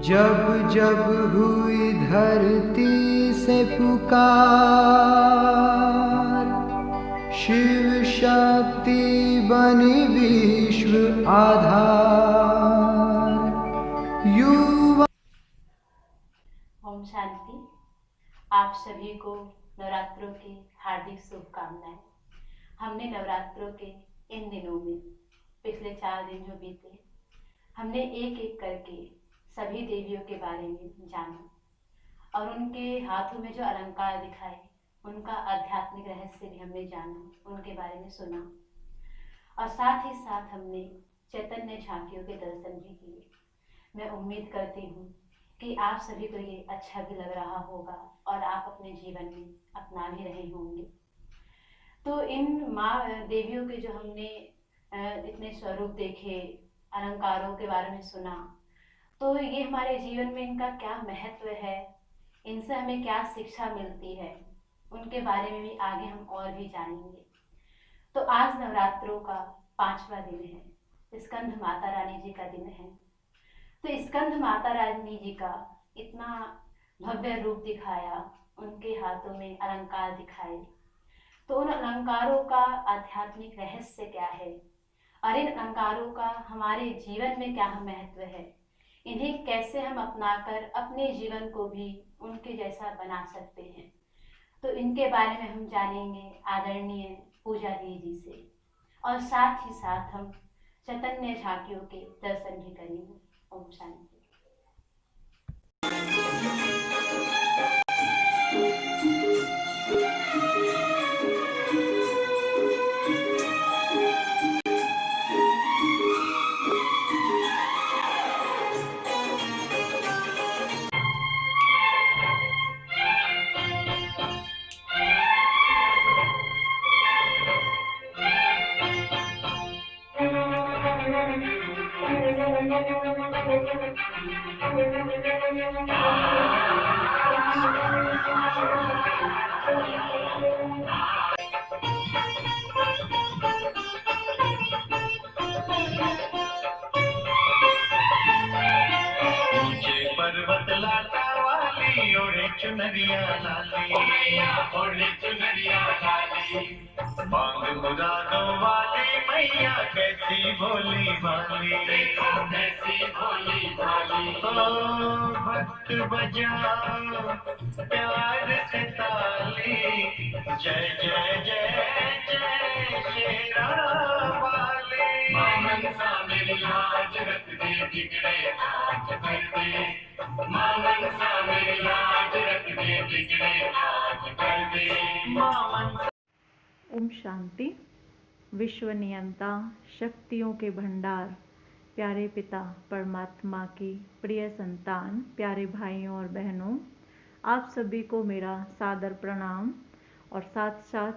जब जब हुई धरती से पुकार, शिव शक्ति बनी विश्व आधार। युवा ओम शांति। आप सभी को नवरात्रों की हार्दिक शुभकामनाएं। हमने नवरात्रों के इन दिनों में पिछले 4 दिन जो बीते, हमने एक एक करके सभी देवियों के बारे में जाना और उनके हाथों में जो अलंकार दिखाए, उनका आध्यात्मिक रहस्य भी हमने जाना, उनके बारे में सुना और साथ ही साथ हमने चैतन्य झांकियों के दर्शन भी किए। मैं उम्मीद करती हूँ कि आप सभी को ये अच्छा भी लग रहा होगा और आप अपने जीवन में अपना भी रहे होंगे। तो इन माँ देवियों के जो हमने इतने स्वरूप देखे, अलंकारों के बारे में सुना, तो ये हमारे जीवन में इनका क्या महत्व है, इनसे हमें क्या शिक्षा मिलती है, उनके बारे में भी आगे हम और भी जानेंगे। तो आज नवरात्रों का 5वां दिन है, स्कंद माता रानी जी का दिन है। तो स्कंद माता रानी जी का इतना भव्य रूप दिखाया, उनके हाथों में अलंकार दिखाए, तो उन अलंकारों का आध्यात्मिक रहस्य क्या है और इन अलंकारों का हमारे जीवन में क्या महत्व है, इन्हें कैसे हम अपनाकर अपने जीवन को भी उनके जैसा बना सकते हैं, तो इनके बारे में हम जानेंगे आदरणीय पूजा जी से। और साथ ही साथ हम चैतन्य झांकियों के दर्शन भी करेंगे। ओम शांति। पर्वत लाटा वाली ओढ़े चुनरिया लाली, ओढ़े चुनरिया लाली। मांग मुरादों वाली मैया कैसी भोली भाली, कैसी भोली भाली। ओ भक्त बजाओ प्यार से ताली, जय जय जय जय शेरा वाली। मामन सा मेरी लाज रख दे, बिगड़े हाथ कर दे। मामन सा मेरी लाज रख दे, बिगड़े हाथ कर दे। मामन। ओम शांति। विश्व नियंता, शक्तियों के भंडार, प्यारे पिता परमात्मा की प्रिय संतान, प्यारे भाइयों और बहनों, आप सभी को मेरा सादर प्रणाम। और साथ साथ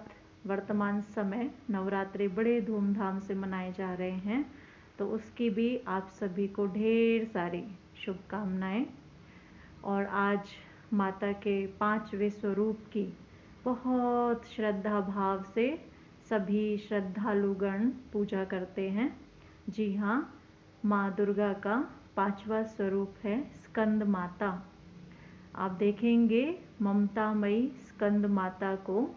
वर्तमान समय नवरात्रि बड़े धूमधाम से मनाए जा रहे हैं, तो उसकी भी आप सभी को ढेर सारी शुभकामनाएं। और आज माता के 5वें स्वरूप की बहुत श्रद्धा भाव से सभी श्रद्धालुगण पूजा करते हैं। जी हाँ, माँ दुर्गा का 5वां स्वरूप है स्कंद माता। आप देखेंगे ममतामयी स्कंद माता को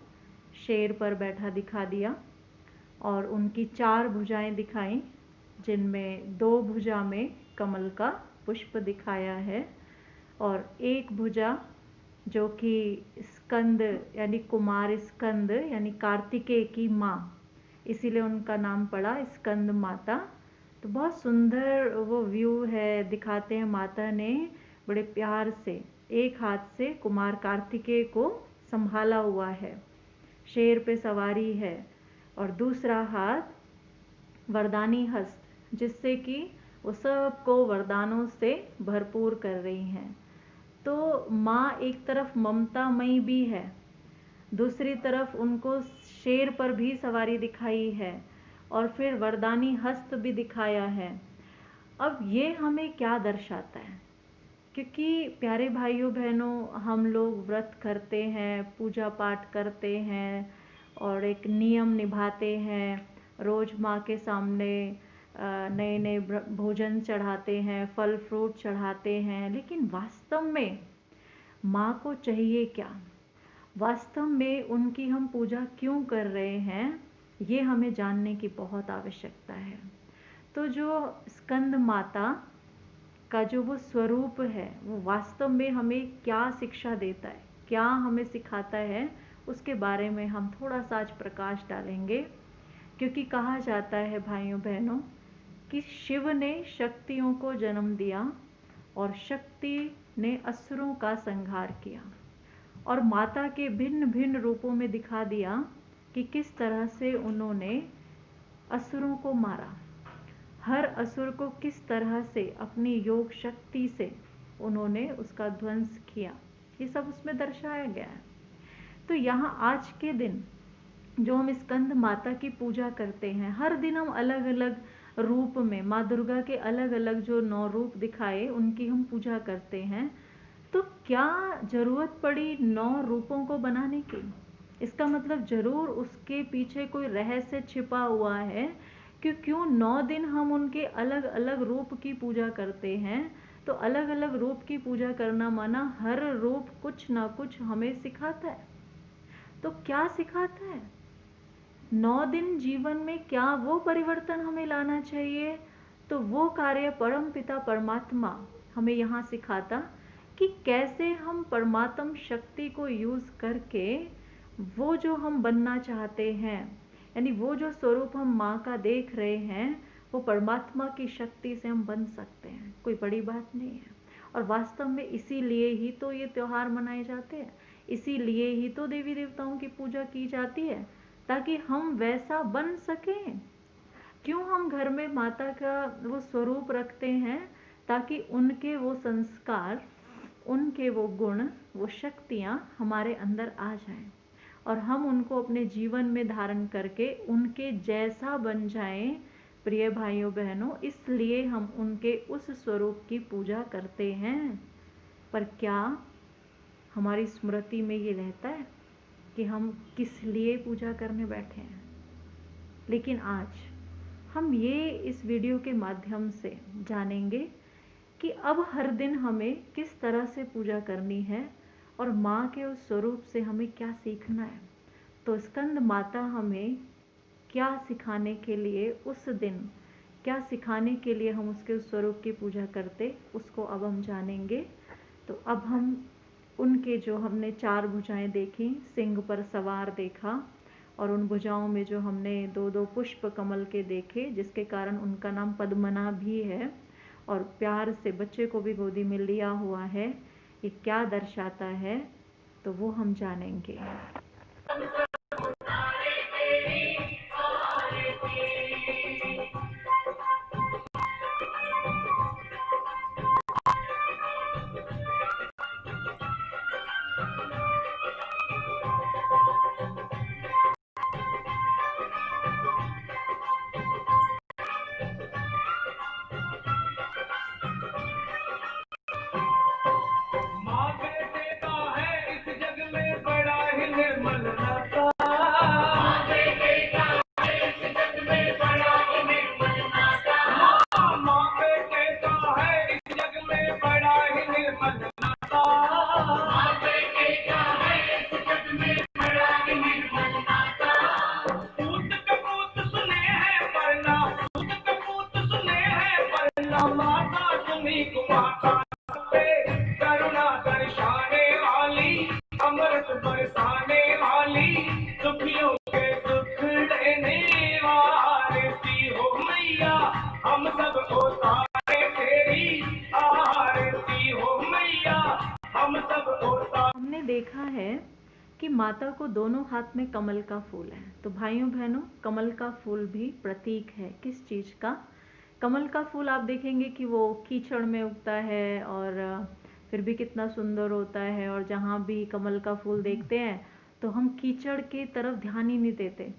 शेर पर बैठा दिखा दिया और उनकी 4 भुजाएं दिखाई, जिनमें 2 भुजा में कमल का पुष्प दिखाया है और एक भुजा जो कि स्कंद यानी कुमार स्कंद यानी कार्तिकेय की माँ, इसीलिए उनका नाम पड़ा स्कंद माता। तो बहुत सुंदर वो व्यू है, दिखाते हैं माता ने बड़े प्यार से एक हाथ से कुमार कार्तिकेय को संभाला हुआ है, शेर पे सवारी है, और दूसरा हाथ वरदानी हस्त, जिससे कि वो सबको वरदानों से भरपूर कर रही हैं। तो माँ एक तरफ ममतामयी भी है, दूसरी तरफ उनको शेर पर भी सवारी दिखाई है और फिर वरदानी हस्त भी दिखाया है। अब ये हमें क्या दर्शाता है? क्योंकि प्यारे भाइयों बहनों, हम लोग व्रत करते हैं, पूजा पाठ करते हैं और एक नियम निभाते हैं, रोज़ माँ के सामने नए नए भोजन चढ़ाते हैं, फल फ्रूट चढ़ाते हैं, लेकिन वास्तव में माँ को चाहिए क्या? वास्तव में उनकी हम पूजा क्यों कर रहे हैं, ये हमें जानने की बहुत आवश्यकता है। तो जो स्कंद माता का जो वो स्वरूप है, वो वास्तव में हमें क्या शिक्षा देता है, क्या हमें सिखाता है, उसके बारे में हम थोड़ा सा आज प्रकाश डालेंगे। क्योंकि कहा जाता है भाइयों बहनों कि शिव ने शक्तियों को जन्म दिया और शक्ति ने असुरों का संहार किया, और माता के भिन्न भिन्न रूपों में दिखा दिया कि किस तरह से उन्होंने असुरों को मारा, हर असुर को किस तरह से अपनी योग शक्ति से उन्होंने उसका ध्वंस किया, ये सब उसमें दर्शाया गया है। तो यहाँ आज के दिन जो हम स्कंद माता की पूजा करते हैं, हर दिन हम अलग अलग रूप में माँ दुर्गा के अलग अलग जो 9 रूप दिखाए उनकी हम पूजा करते हैं। तो क्या जरूरत पड़ी 9 रूपों को बनाने की? इसका मतलब जरूर उसके पीछे कोई रहस्य छिपा हुआ है कि क्यों 9 दिन हम उनके अलग अलग रूप की पूजा करते हैं। तो अलग अलग रूप की पूजा करना माना हर रूप कुछ ना कुछ हमें सिखाता है। तो क्या सिखाता है? 9 दिन जीवन में क्या वो परिवर्तन हमें लाना चाहिए? तो वो कार्य परम पिता परमात्मा हमें यहाँ सिखाता कि कैसे हम परमात्म शक्ति को यूज करके वो जो हम बनना चाहते हैं, यानी वो जो स्वरूप हम माँ का देख रहे हैं, वो परमात्मा की शक्ति से हम बन सकते हैं। कोई बड़ी बात नहीं है। और वास्तव में इसीलिए ही तो ये त्योहार मनाए जाते हैं, इसीलिए ही तो देवी देवताओं की पूजा की जाती है, ताकि हम वैसा बन सकें। क्यों हम घर में माता का वो स्वरूप रखते हैं? ताकि उनके वो संस्कार, उनके वो गुण, वो शक्तियाँ हमारे अंदर आ जाएं और हम उनको अपने जीवन में धारण करके उनके जैसा बन जाएं। प्रिय भाइयों बहनों, इसलिए हम उनके उस स्वरूप की पूजा करते हैं। पर क्या हमारी स्मृति में ये रहता है कि हम किस लिए पूजा करने बैठे हैं? लेकिन आज हम ये इस वीडियो के माध्यम से जानेंगे कि अब हर दिन हमें किस तरह से पूजा करनी है और माँ के उस स्वरूप से हमें क्या सीखना है। तो स्कंद माता हमें क्या सिखाने के लिए, उस दिन क्या सिखाने के लिए हम उसके उस स्वरूप की पूजा करते, उसको अब हम जानेंगे। तो अब हम उनके जो हमने 4 भुजाएं देखी, सिंह पर सवार देखा, और उन भुजाओं में जो हमने 2-2 पुष्प कमल के देखे, जिसके कारण उनका नाम पद्मना भी है, और प्यार से बच्चे को भी गोदी में लिया हुआ है, ये क्या दर्शाता है, तो वो हम जानेंगे। माँ बेटे का है इस जग में बड़ा ही निर्मल नाता। माँ बेटे का है इस जग में बड़ा ही निर्मल नाता। पूत कपूत सुने हैं वरना, पूत कपूत सुने हैं वरना, माता तुम्ही को माता पे करुणा दर्शाने वाली, अमृत बरसाने वाली, दुखियों के दुख लेने वाली हो मैया, हम सब उतारे तेरी आरती हो मैया, हम सब उतारे। हमने देखा है कि माता को दोनों हाथ में कमल का फूल है। तो भाइयों बहनों, कमल का फूल भी प्रतीक है किस चीज़ का? कमल का फूल आप देखेंगे कि वो कीचड़ में उगता है और फिर भी कितना सुंदर होता है, और जहाँ भी कमल का फूल देखते हैं तो हम कीचड़ की तरफ ध्यान ही नहीं देते,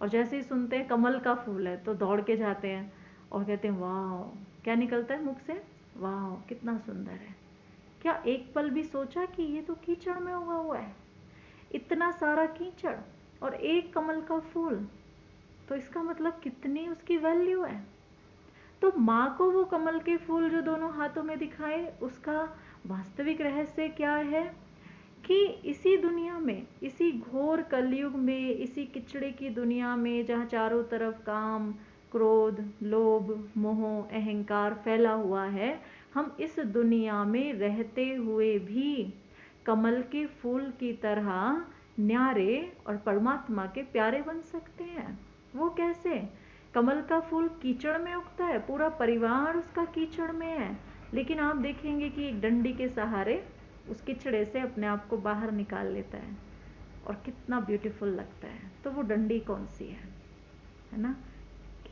और जैसे ही सुनते हैं कमल का फूल है तो दौड़ के जाते हैं और कहते हैं वाह, क्या निकलता है मुख से? वाह, कितना सुंदर है। क्या एक पल भी सोचा कि ये तो कीचड़ में उगा हुआ है, इतना सारा कीचड़ और एक कमल का फूल, तो इसका मतलब कितनी उसकी वैल्यू है। तो माँ को वो कमल के फूल जो दोनों हाथों में दिखाए, उसका वास्तविक रहस्य क्या है कि इसी दुनिया में, इसी घोर कलयुग में, इसी किचड़े की दुनिया में जहाँ चारों तरफ काम, क्रोध, लोभ, मोह, अहंकार फैला हुआ है, हम इस दुनिया में रहते हुए भी कमल के फूल की तरह न्यारे और परमात्मा के प्यारे बन सकते हैं। वो कैसे? कमल का फूल कीचड़ में उगता है, पूरा परिवार उसका कीचड़ में है, लेकिन आप देखेंगे कि एक डंडी के सहारे उस कीचड़े से अपने आप को बाहर निकाल लेता है और कितना ब्यूटीफुल लगता है। तो वो डंडी कौन सी है ना?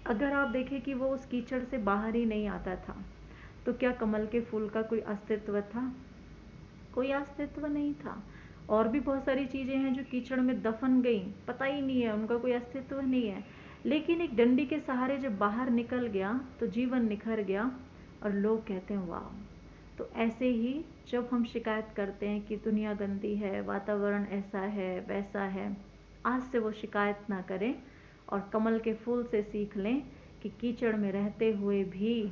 अगर आप देखें कि वो उस कीचड़ से बाहर ही नहीं आता था, तो क्या कमल के फूल का कोई अस्तित्व था? कोई अस्तित्व नहीं था। और भी बहुत सारी चीजें हैं जो कीचड़ में दफन गई, पता ही नहीं है, उनका कोई अस्तित्व नहीं है, लेकिन एक डंडी के सहारे जब बाहर निकल गया तो जीवन निखर गया और लोग कहते हैं वाह। तो ऐसे ही जब हम शिकायत करते हैं कि दुनिया गंदी है, वातावरण ऐसा है, वैसा है, आज से वो शिकायत ना करें और कमल के फूल से सीख लें कि कीचड़ में रहते हुए भी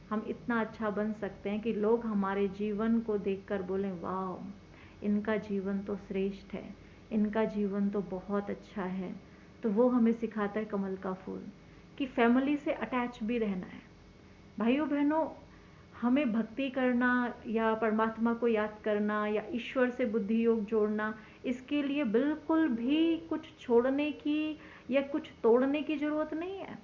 हम इतना अच्छा बन सकते हैं कि लोग हमारे जीवन को देखकर बोलें वाह, इनका जीवन तो श्रेष्ठ है, इनका जीवन तो बहुत अच्छा है। तो वो हमें सिखाता है कमल का फूल कि फैमिली से अटैच भी रहना है। भाइयों बहनों, हमें भक्ति करना या परमात्मा को याद करना या ईश्वर से बुद्धि योग जोड़ना, इसके लिए बिल्कुल भी कुछ छोड़ने की या कुछ तोड़ने की जरूरत नहीं है।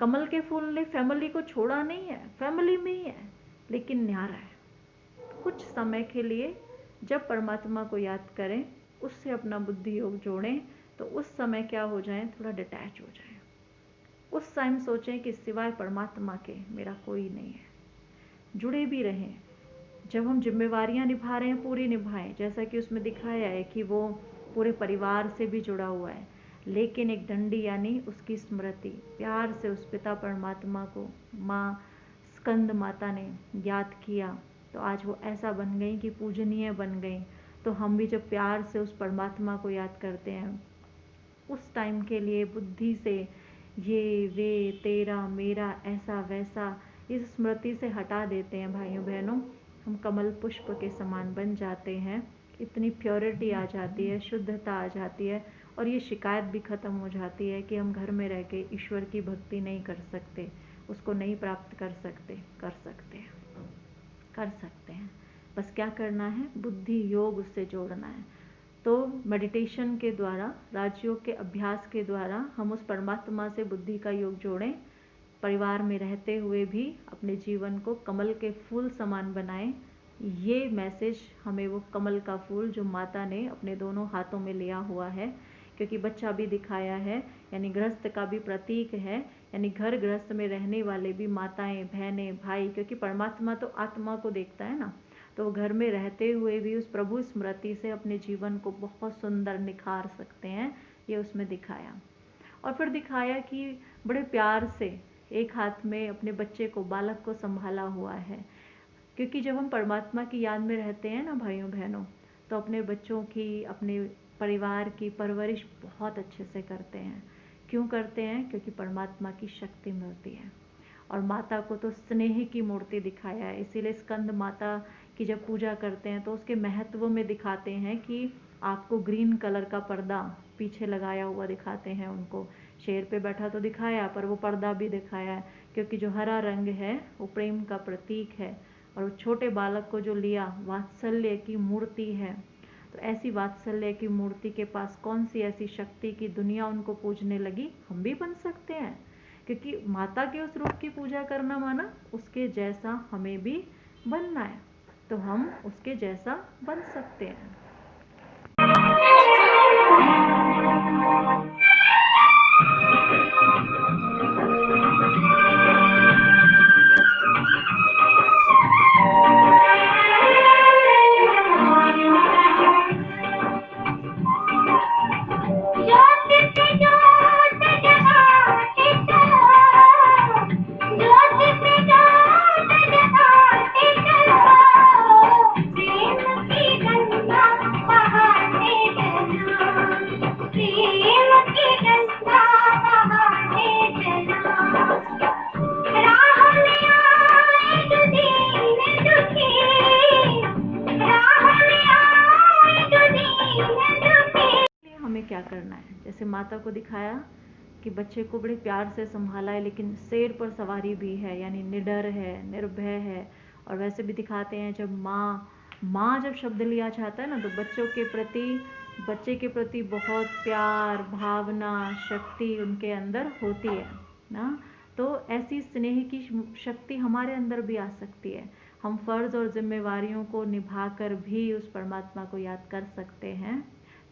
कमल के फूल ने फैमिली को छोड़ा नहीं है, फैमिली में ही है, लेकिन न्यारा है। कुछ समय के लिए जब परमात्मा को याद करें, उससे अपना बुद्धि योग जोड़ें, तो उस समय क्या हो जाए, थोड़ा डिटैच हो जाए। उस टाइम सोचें कि सिवाय परमात्मा के मेरा कोई नहीं है। जुड़े भी रहें। जब हम जिम्मेवारियां निभा रहे हैं, पूरी निभाएं, जैसा कि उसमें दिखाया है कि वो पूरे परिवार से भी जुड़ा हुआ है, लेकिन एक डंडी यानी उसकी स्मृति, प्यार से उस पिता परमात्मा को माँ स्कंद माता ने याद किया, तो आज वो ऐसा बन गई कि पूजनीय बन गई। तो हम भी जब प्यार से उस परमात्मा को याद करते हैं, उस टाइम के लिए बुद्धि से ये वे तेरा मेरा ऐसा वैसा इस स्मृति से हटा देते हैं भाइयों बहनों, हम कमल पुष्प के समान बन जाते हैं। इतनी प्योरिटी आ जाती है, शुद्धता आ जाती है, और ये शिकायत भी खत्म हो जाती है कि हम घर में रह के ईश्वर की भक्ति नहीं कर सकते, उसको नहीं प्राप्त कर सकते। कर सकते हैं। बस क्या करना है, बुद्धि योग उससे जोड़ना है। तो मेडिटेशन के द्वारा, राजयोग के अभ्यास के द्वारा हम उस परमात्मा से बुद्धि का योग जोड़ें, परिवार में रहते हुए भी अपने जीवन को कमल के फूल समान बनाएं। ये मैसेज हमें वो कमल का फूल जो माता ने अपने दोनों हाथों में लिया हुआ है, क्योंकि बच्चा भी दिखाया है, यानी गृहस्थ का भी प्रतीक है, यानी घर गृहस्थ में रहने वाले भी माताएं, बहनें, भाई, क्योंकि परमात्मा तो आत्मा को देखता है ना, तो वो घर में रहते हुए भी उस प्रभु स्मृति से अपने जीवन को बहुत सुंदर निखार सकते हैं। ये उसमें दिखाया, और फिर दिखाया कि बड़े प्यार से एक हाथ में अपने बच्चे को, बालक को संभाला हुआ है, क्योंकि जब हम परमात्मा की याद में रहते हैं ना भाइयों बहनों, तो अपने बच्चों की, अपने परिवार की परवरिश बहुत अच्छे से करते हैं। क्यों करते हैं? क्योंकि परमात्मा की शक्ति मिलती है। और माता को तो स्नेह की मूर्ति दिखाया है, इसीलिए स्कंद माता की जब पूजा करते हैं तो उसके महत्व में दिखाते हैं कि आपको ग्रीन कलर का पर्दा पीछे लगाया हुआ दिखाते हैं। उनको शेर पे बैठा तो दिखाया, पर वो पर्दा भी दिखाया है, क्योंकि जो हरा रंग है वो प्रेम का प्रतीक है, और वो छोटे बालक को जो लिया, वात्सल्य की मूर्ति है। तो ऐसी वात्सल्य की मूर्ति के पास कौन सी ऐसी शक्ति की दुनिया उनको पूजने लगी, हम भी बन सकते हैं। क्योंकि माता के उस रूप की पूजा करना माना उसके जैसा हमें भी बनना है, तो हम उसके जैसा बन सकते हैं। प्रेम की गंगा हमें क्या करना है। जैसे माता को दिखाया कि बच्चे को बड़े प्यार से संभाला है, लेकिन शेर पर सवारी भी है, यानी निडर है, निर्भय है। और वैसे भी दिखाते हैं जब माँ जब शब्द लिया चाहता है ना, तो बच्चे के प्रति बहुत प्यार, भावना, शक्ति उनके अंदर होती है ना। तो ऐसी स्नेह की शक्ति हमारे अंदर भी आ सकती है। हम फर्ज और जिम्मेवारियों को निभाकर भी उस परमात्मा को याद कर सकते हैं।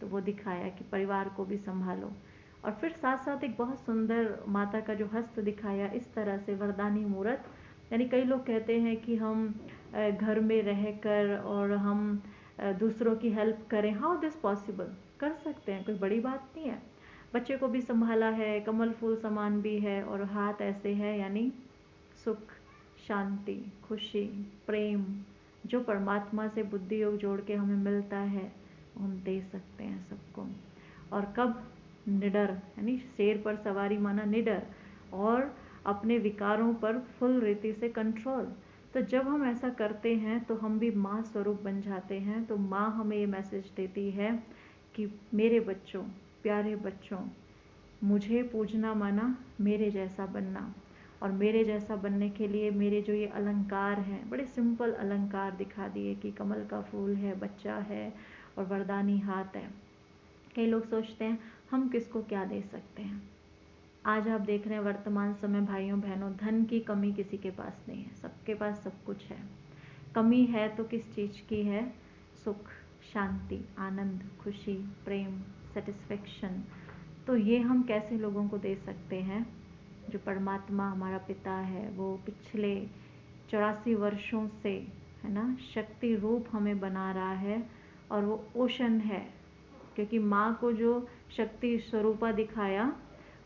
तो वो दिखाया कि परिवार को भी संभालो। और फिर साथ साथ एक बहुत सुंदर माता का जो हस्त दिखाया, इस तरह से वरदानी मूर्त। यानी कई लोग कहते हैं कि हम घर में रहकर और हम दूसरों की हेल्प करें। How this possible? कर सकते हैं, कोई बड़ी बात नहीं है। बच्चे को भी संभाला है, कमल फूल समान भी है, और हाथ ऐसे है, यानी सुख, शांति, खुशी, प्रेम जो परमात्मा से बुद्धि योग जोड़ के हमें मिलता है, हम दे सकते हैं सबको। और कब? निडर, यानी शेर पर सवारी माना निडर, और अपने विकारों पर फुल रीति से कंट्रोल। तो जब हम ऐसा करते हैं तो हम भी माँ स्वरूप बन जाते हैं। तो माँ हमें ये मैसेज देती है कि मेरे बच्चों, प्यारे बच्चों, मुझे पूजना माना मेरे जैसा बनना। और मेरे जैसा बनने के लिए मेरे जो ये अलंकार हैं, बड़े सिंपल अलंकार दिखा दिए कि कमल का फूल है, बच्चा है और वरदानी हाथ है। कई लोग सोचते हैं हम किसको क्या दे सकते हैं। आज आप देख रहे हैं वर्तमान समय भाइयों बहनों, धन की कमी किसी के पास नहीं है, सबके पास सब कुछ है। कमी है तो किस चीज़ की है? सुख, शांति, आनंद, खुशी, प्रेम, सेटिस्फेक्शन। तो ये हम कैसे लोगों को दे सकते हैं? जो परमात्मा हमारा पिता है, वो पिछले 84 वर्षों से, है ना, शक्ति रूप हमें बना रहा है। और वो ओशन है, क्योंकि माँ को जो शक्ति स्वरूपा दिखाया,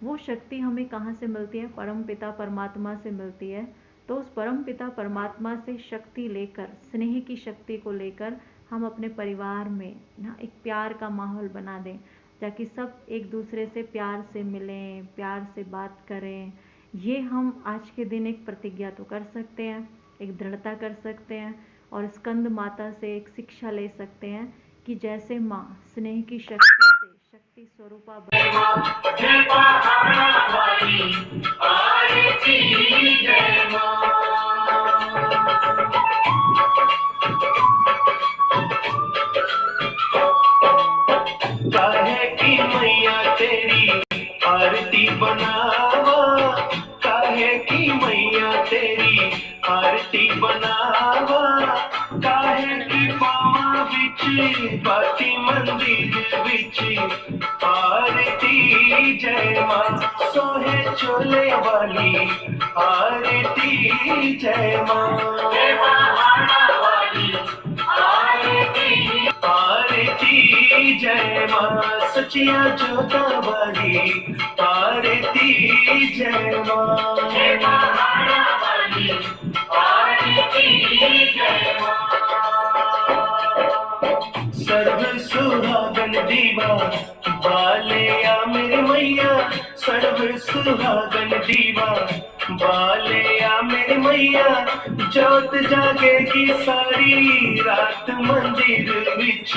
वो शक्ति हमें कहाँ से मिलती है? परम पिता परमात्मा से मिलती है। तो उस परम पिता परमात्मा से शक्ति लेकर, स्नेह की शक्ति को लेकर हम अपने परिवार में ना एक प्यार का माहौल बना दें, ताकि सब एक दूसरे से प्यार से मिलें, प्यार से बात करें। ये हम आज के दिन एक प्रतिज्ञा तो कर सकते हैं, एक दृढ़ता कर सकते हैं, और स्कंद माता से एक शिक्षा ले सकते हैं कि जैसे माँ स्नेह की शक्ति से शक्ति स्वरूपा काहे की मैया तेरी आरती बनावा, काहे की मैया तेरी आरती बनावा, काहे की पावा विच बाती मंदिर विच आरती जय मां, सोहे चोले वाली आरती जय मां, आरती जय मां, सचिया जोता वाली आरती जय मां, सर्व सुहागन दीवा बालिया मेरी मैया, सर्व सुहागन दीवा बालिया मेरी मैया, जोत जागेगी सारी रात मंदिर विच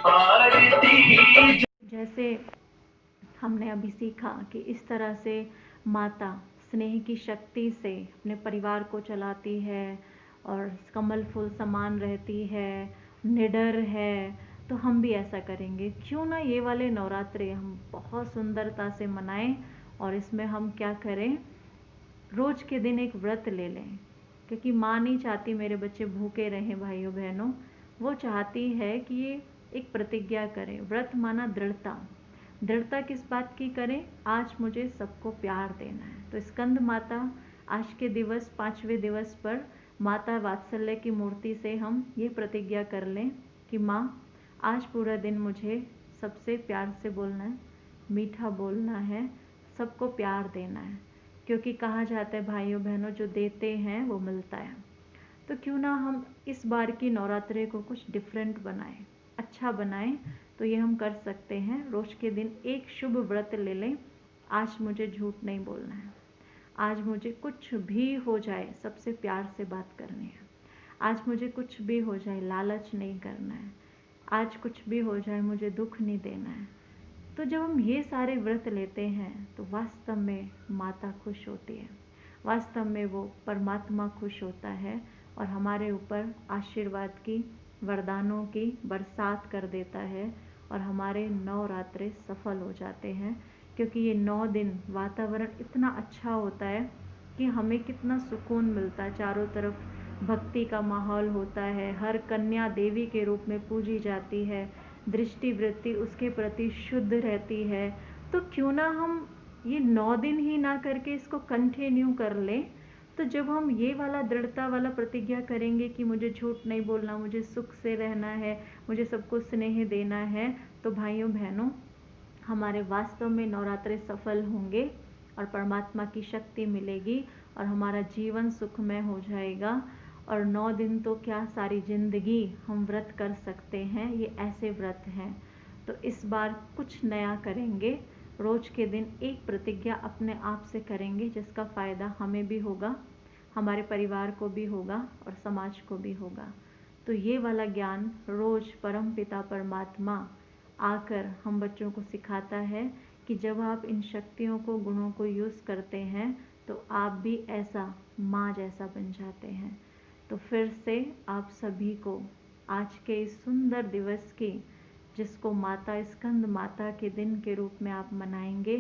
आरती। जैसे हमने अभी सीखा कि इस तरह से माता स्नेह की शक्ति से अपने परिवार को चलाती है और कमल फूल समान रहती है, निडर है। तो हम भी ऐसा करेंगे। क्यों ना ये वाले नवरात्रे हम बहुत सुंदरता से मनाएं, और इसमें हम क्या करें? रोज के दिन एक व्रत ले लें, क्योंकि माँ नहीं चाहती मेरे बच्चे भूखे रहें भाइयों बहनों। वो चाहती है कि ये एक प्रतिज्ञा करें। व्रत माना दृढ़ता। दृढ़ता किस बात की करें? आज मुझे सबको प्यार देना है। तो स्कंद माता आज के दिवस 5वें दिवस पर माता वात्सल्य की मूर्ति से हम ये प्रतिज्ञा कर लें कि माँ आज पूरा दिन मुझे सबसे प्यार से बोलना है, मीठा बोलना है, सबको प्यार देना है। क्योंकि कहा जाता है भाइयों बहनों, जो देते हैं वो मिलता है। तो क्यों ना हम इस बार की नवरात्रे को कुछ डिफरेंट बनाएं, अच्छा बनाएं। तो ये हम कर सकते हैं। रोज के दिन एक शुभ व्रत ले लें। आज मुझे झूठ नहीं बोलना है, आज मुझे कुछ भी हो जाए सबसे प्यार से बात करनी है, आज मुझे कुछ भी हो जाए लालच नहीं करना है, आज कुछ भी हो जाए मुझे दुख नहीं देना है। तो जब हम ये सारे व्रत लेते हैं तो वास्तव में माता खुश होती है, वास्तव में वो परमात्मा खुश होता है और हमारे ऊपर आशीर्वाद की, वरदानों की बरसात कर देता है और हमारे नवरात्रे सफल हो जाते हैं। क्योंकि ये 9 दिन वातावरण इतना अच्छा होता है कि हमें कितना सुकून मिलता है, चारों तरफ भक्ति का माहौल होता है, हर कन्या देवी के रूप में पूजी जाती है, दृष्टि वृत्ति उसके प्रति शुद्ध रहती है। तो क्यों ना हम ये 9 दिन ही ना करके इसको कंटिन्यू कर लें। तो जब हम ये वाला दृढ़ता वाला प्रतिज्ञा करेंगे कि मुझे झूठ नहीं बोलना, मुझे सुख से रहना है, मुझे सबको स्नेह देना है, तो भाइयों बहनों हमारे वास्तव में नवरात्रे सफल होंगे और परमात्मा की शक्ति मिलेगी और हमारा जीवन सुखमय हो जाएगा। और 9 दिन तो क्या, सारी जिंदगी हम व्रत कर सकते हैं, ये ऐसे व्रत हैं। तो इस बार कुछ नया करेंगे, रोज के दिन एक प्रतिज्ञा अपने आप से करेंगे जिसका फ़ायदा हमें भी होगा, हमारे परिवार को भी होगा और समाज को भी होगा। तो ये वाला ज्ञान रोज परम पिता परमात्मा आकर हम बच्चों को सिखाता है कि जब आप इन शक्तियों को, गुणों को यूज़ करते हैं तो आप भी ऐसा माँ जैसा बन जाते हैं। तो फिर से आप सभी को आज के इस सुंदर दिवस की, जिसको माता स्कंद माता के दिन के रूप में आप मनाएंगे,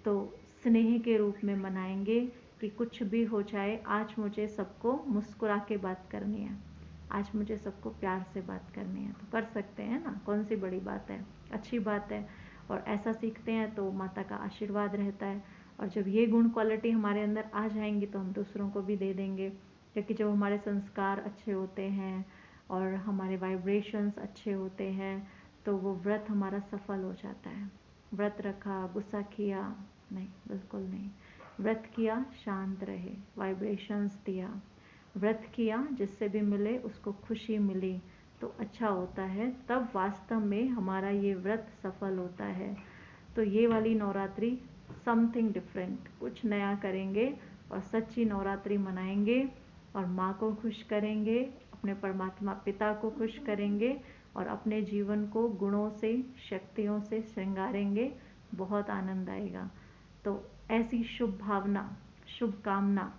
तो स्नेह के रूप में मनाएंगे कि कुछ भी हो जाए, आज मुझे सबको मुस्कुरा के बात करनी है, आज मुझे सबको प्यार से बात करनी है। तो कर सकते हैं ना, कौन सी बड़ी बात है, अच्छी बात है। और ऐसा सीखते हैं तो माता का आशीर्वाद रहता है। और जब ये गुण क्वालिटी हमारे अंदर आ जाएंगी तो हम दूसरों को भी दे देंगे। क्योंकि जब हमारे संस्कार अच्छे होते हैं और हमारे वाइब्रेशंस अच्छे होते हैं तो वो व्रत हमारा सफल हो जाता है। व्रत रखा, गुस्सा किया नहीं, बिल्कुल नहीं। व्रत किया, शांत रहे, वाइब्रेशंस दिया, व्रत किया, जिससे भी मिले उसको खुशी मिली तो अच्छा होता है, तब वास्तव में हमारा ये व्रत सफल होता है। तो ये वाली नवरात्रि समथिंग डिफरेंट, कुछ नया करेंगे और सच्ची नवरात्रि मनाएंगे और माँ को खुश करेंगे, अपने परमात्मा पिता को खुश करेंगे और अपने जीवन को गुणों से, शक्तियों से श्रृंगारेंगे। बहुत आनंद आएगा। तो ऐसी शुभ भावना, शुभकामना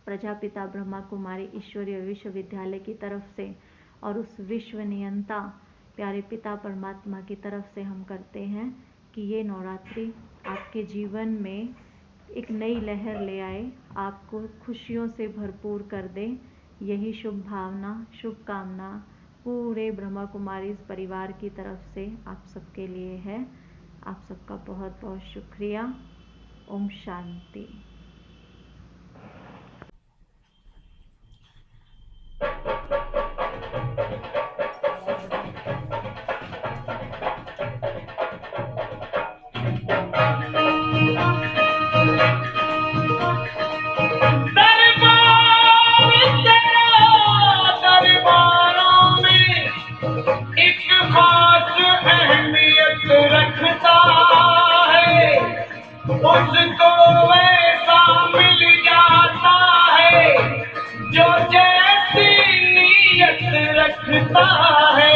प्रजापिता ब्रह्मा कुमारी ईश्वरीय विश्वविद्यालय की तरफ से और उस विश्व नियंता प्यारे पिता परमात्मा की तरफ से हम करते हैं कि ये नवरात्रि आपके जीवन में एक नई लहर ले आए, आपको खुशियों से भरपूर कर दे। यही शुभ भावना, शुभकामना पूरे ब्रह्मा कुमारी परिवार की तरफ से आप सबके लिए है। आप सबका बहुत बहुत शुक्रिया। ओम शांति। उसको वैसा मिल जाता है जो जैसी नीयत रखता है।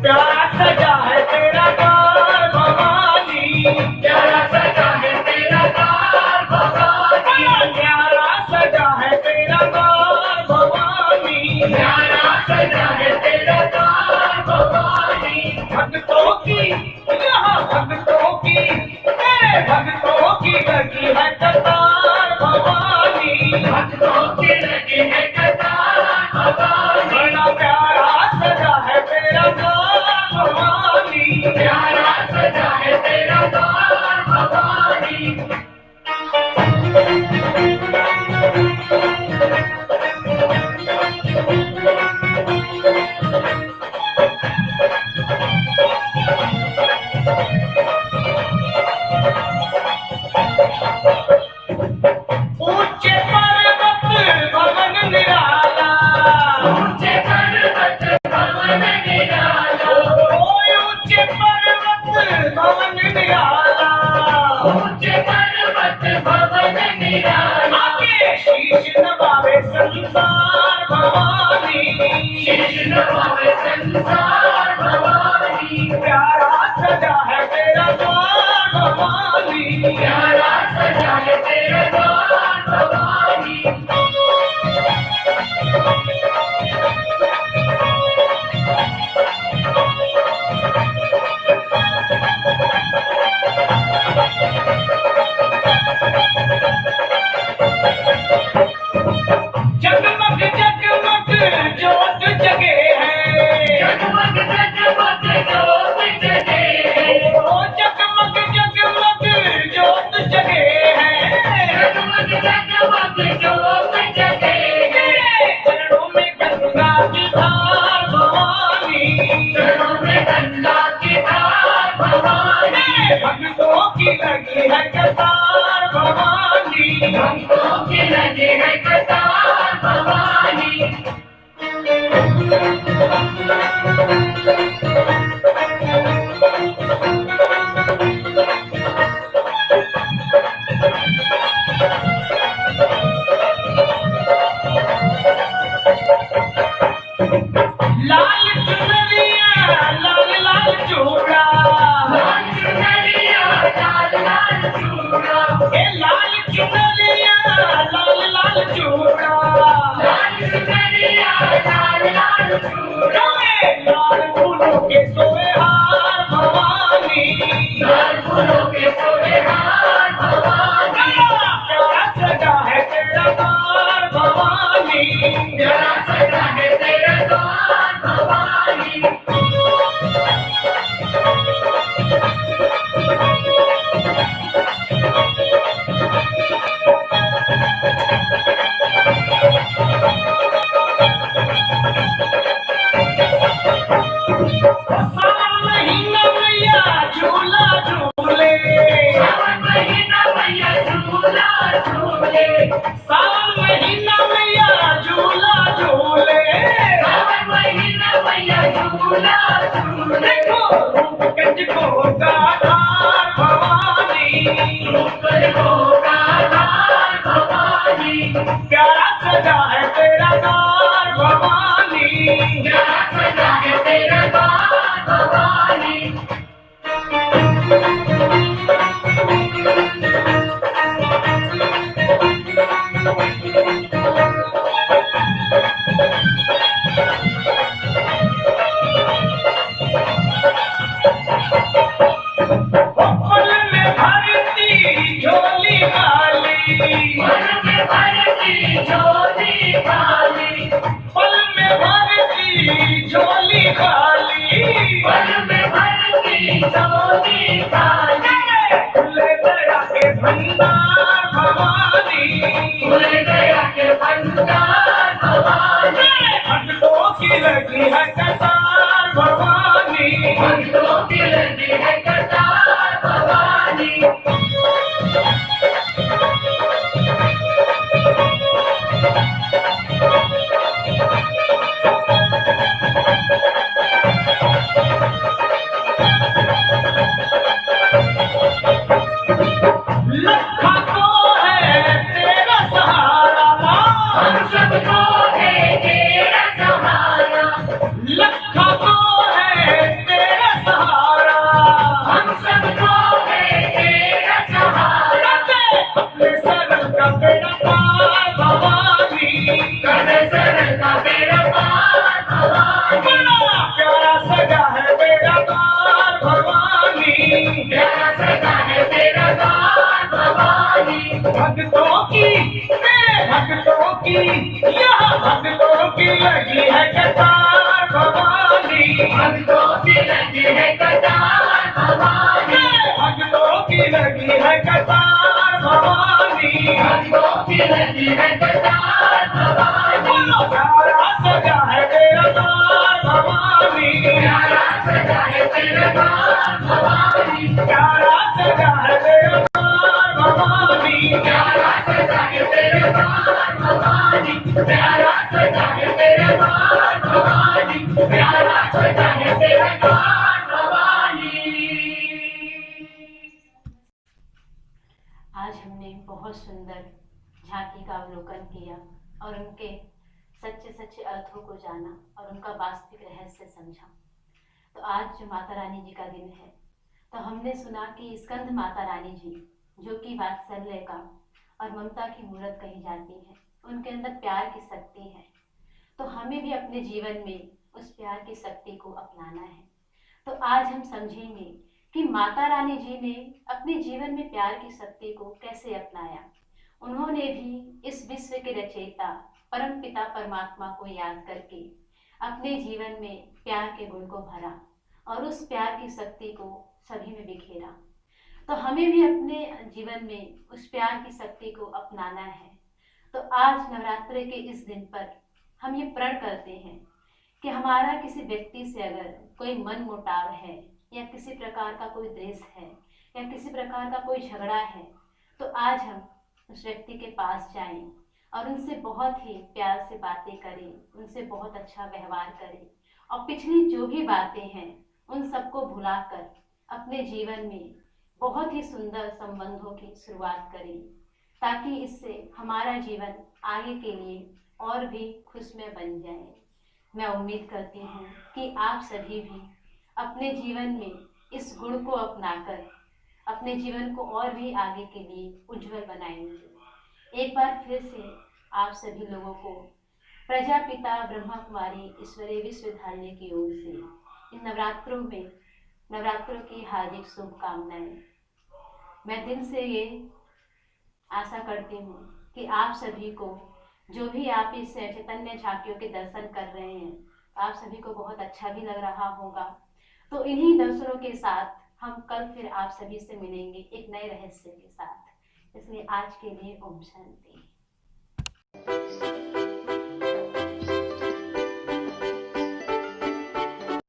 प्यारा सजा है तेरा द्वार भवानी, प्यारा सजा है तेरा द्वार भवानी, प्यारा सजा है तेरा द्वार भवानी, प्यारा सजा है तेरा द्वार भवानी। भक्तों की, यहाँ भक्तों की, तेरे भक्तों की लगी है कतार भवानी, भक्तों की लगी है कतार भवानी। बड़ा प्यारा सजा है तेरा द्वार भवानी, प्यारा सजा है तेरा द्वार भवानी। ऊंचे पर्वत भवन निराला, ऊंचे पर्वत भवन निराला, ऊंचे पर्वत भवन निराला, ऊंचे पर्वत भवन निराला। आगे शीश नवावे संसार भवानी, शीश नवावे संसार भवानी, प्यारा सजा है तेरा द्वार भवानी, प्यारा सजा है तेरा द्वार भवानी। जगमग जगमग जोत जगे है, जगमग जगमग जोत जगे है, ओ जगमग जगमग जोत जगे है, जगमग जगमग जोत जगे है। चरणों में गंगा की धार भवानी, चरणों में गंगा की धार भवानी, भक्तों की लगी है कतार भवानी, भक्तों की लगी है कतार भवानी। लाल चुनरिया लाल लाल चूड़ा, लाल चुनरिया लाल लाल चूड़ा, ए लाल चुनरिया लाल लाल चूड़ा, लाल चुनरिया लाल लाल चूड़ा, लाल फूलों के सोए हार भवानी, लाल फूलों के सोए हार भवानी, प्यारा सजा है तेरा द्वार भवानी, प्यारा सजा है तेरा द्वार भवानी। सावन महीना मैया झूला झूले, सावन महीना मैया झूला झूले, सावन महीना मैया झूला झूले, सावन महीना मैया झूला झूले। देखो रूपगंज को गाधार भवानी, रूपगंज को गाधार भवानी, प्यारा सजा है तेरा द्वार भवानी, प्यारा सजा है तेरा द्वार भवानी। पल में भरती झोली खाली, पल में भरती झोली खाली, पल में भरती झोली खाली, पल में भरती झोली खाली, खुले दया के भंडार भवानी, खुले दया के भंडार भवानी, भक्तों की लगी है कतार भवानी, भक्तों की लगी है कतार भवानी। लखा तो है तेरा सहारा, हम सबको है तेरा सहारा, लखा तो है तेरा सहारा, हम सबको है तेरा सहारा, अपने सरल का बेड़ा पार भवानी, अपने सरल का बेड़ा पार भवानी, बड़ा प्यारा सजा है तेरा द्वार भवानी, प्यारा सजा है तेरा द्वार भवानी। भक्तों की यहाँ भक्तों की लगी है कतार भवानी, भक्तों की लगी है कतार भवानी, भक्तों की लगी है कतार भवानी, भक्तों की लगी है कतार भवानी। बोलो प्यारा सजा है तेरा द्वार भवानी, प्यारा सजा है तेरा द्वार भवानी, प्यारा सजा है तेरा द्वार भवानी, प्यारा सजा है तेरा द्वार भवानी, प्यारा सजा है तेरा द्वार भवानी, प्यारा सजा है तेरा द्वार भवानी। आज हमने बहुत सुंदर झांकी का अवलोकन किया और उनके सच्चे सच्चे अर्थों को जाना और उनका वास्तविक रहस्य समझा। तो आज जो माता रानी जी का दिन है, तो हमने सुना कि स्कंद माता रानी जी, जो कि वात्सल्य का और ममता की मूरत कही जाती है, उनके अंदर प्यार की शक्ति है। तो हमें भी अपने जीवन में उस प्यार की शक्ति को अपनाना है। तो आज हम समझेंगे कि माता रानी जी ने अपने जीवन में प्यार की शक्ति को कैसे अपनाया। उन्होंने भी इस विश्व के रचयिता परम पिता परमात्मा को याद करके अपने जीवन में प्यार के गुण को भरा और उस प्यार की शक्ति को सभी में बिखेरा। तो हमें भी अपने जीवन में उस प्यार की शक्ति को अपनाना है। तो आज नवरात्रि के इस दिन पर हम ये प्रण करते हैं कि हमारा किसी व्यक्ति से अगर कोई मन मुटाव है या किसी प्रकार का कोई द्वेष है या किसी प्रकार का कोई झगड़ा है, तो आज हम उस व्यक्ति के पास जाएं और उनसे बहुत ही प्यार से बातें करें, उनसे बहुत अच्छा व्यवहार करें और पिछली जो भी बातें हैं उन सबको भुलाकर अपने जीवन में बहुत ही सुंदर संबंधों की शुरुआत करें, ताकि इससे हमारा जीवन आगे के लिए और भी खुशमय बन जाए। मैं उम्मीद करती हूँ कि आप सभी भी अपने जीवन में इस गुण को अपनाकर अपने जीवन को और भी आगे के लिए उज्जवल बनाएंगे। एक बार फिर से आप सभी लोगों को प्रजापिता ब्रह्मा कुमारी ईश्वरीय विश्वविद्यालय की ओर से इन नवरात्रों में नवरात्रों की हार्दिक शुभकामनाएं। मैं दिल से ये आशा करती हूँ कि आप सभी को, जो भी आप इस चैतन्य झांकियों के दर्शन कर रहे हैं, आप सभी को बहुत अच्छा भी लग रहा होगा। तो इन्हीं दर्शनों के साथ हम कल फिर आप सभी से मिलेंगे एक नए रहस्य के साथ। इसलिए आज के लिए ओम शांति।